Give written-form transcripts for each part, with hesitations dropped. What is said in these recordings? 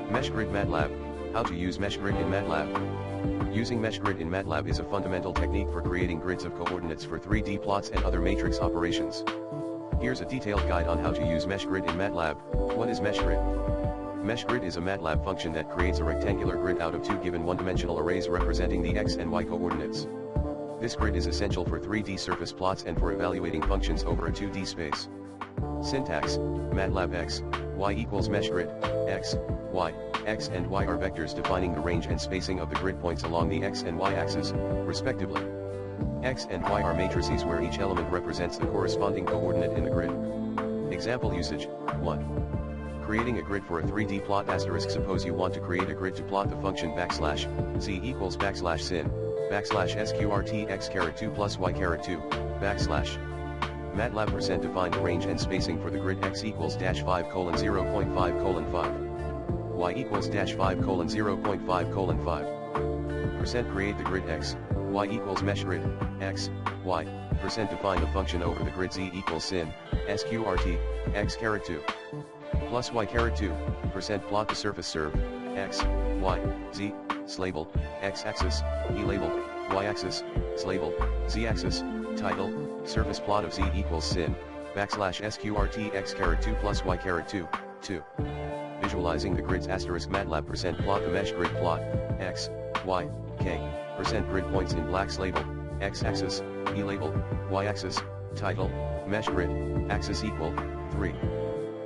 Meshgrid Matlab. How to use Meshgrid in Matlab. Using Meshgrid in Matlab is a fundamental technique for creating grids of coordinates for 3D plots and other matrix operations. Here's a detailed guide on how to use Meshgrid in Matlab. What is Meshgrid? Meshgrid is a Matlab function that creates a rectangular grid out of two given one-dimensional arrays representing the x and y coordinates. This grid is essential for 3D surface plots and for evaluating functions over a 2D space. Syntax: Matlab x, y equals Meshgrid, x, y, x and y are vectors defining the range and spacing of the grid points along the x and y axes, respectively. X and y are matrices where each element represents the corresponding coordinate in the grid. Example usage: 1. Creating a grid for a 3D plot asterisk. Suppose you want to create a grid to plot the function \z equals \sin, \sqrt x caret 2 plus y caret 2, \. Matlab % define the range and spacing for the grid x equals -5:0.5:5, y equals -5:0.5:5. % create the grid x, y equals Meshgrid, x, y, % define the function over the grid z equals sin, sqrt, x caret 2, plus y caret 2, % plot the surface serve, x, y, z, label, x-axis, e-label, y-axis, label, z-axis, title, surface plot of z equals sin, \sqrt x caret 2 plus y caret 2, 2. Visualizing the grids asterisk Matlab % plot the Meshgrid plot, x, y, k, % grid points in black label, x-axis, e-label, y-axis, title, Meshgrid, axis equal, 3.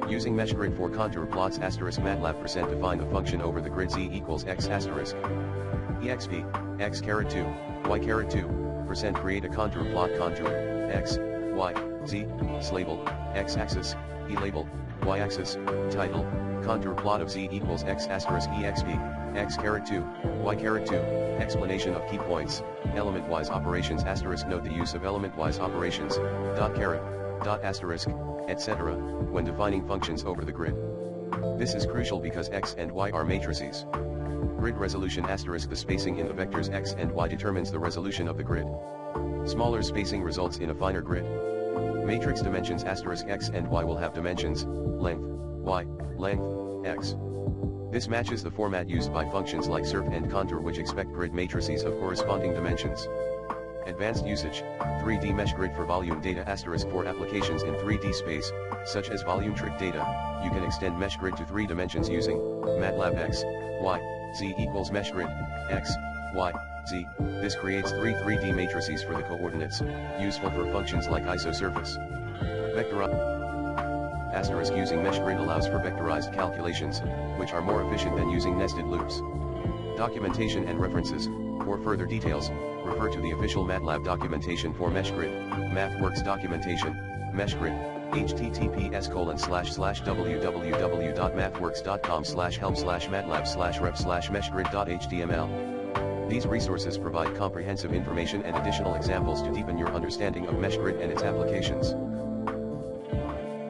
Using Meshgrid for contour plots asterisk Matlab % define the function over the grid z equals x asterisk. exp, x caret 2, y caret 2, % create a contour plot contour, x, y, z, label, x-axis, e-label, y-axis, title, contour plot of z equals x asterisk exp, x caret 2, y caret 2, explanation of key points, element-wise operations asterisk. Note the use of element-wise operations, dot caret, dot asterisk, etc., when defining functions over the grid. This is crucial because x and y are matrices. Grid resolution asterisk. The spacing in the vectors x and y determines the resolution of the grid. Smaller spacing results in a finer grid. Matrix dimensions asterisk. X and y will have dimensions, length, y, length, x. This matches the format used by functions like surf and contour, which expect grid matrices of corresponding dimensions. Advanced usage: 3D Meshgrid for volume data asterisk. For applications in 3D space, such as volumetric data, you can extend Meshgrid to 3 dimensions using Matlab x, y, z equals Meshgrid, x, y, z. This creates 3 3D matrices for the coordinates, useful for functions like isosurface. Asterisk. Using Meshgrid allows for vectorized calculations, which are more efficient than using nested loops. Documentation and references. For further details, refer to the official Matlab documentation for Meshgrid, MathWorks documentation, Meshgrid, https://www.mathworks.com/help/matlab/ref/meshgrid.html. These resources provide comprehensive information and additional examples to deepen your understanding of Meshgrid and its applications.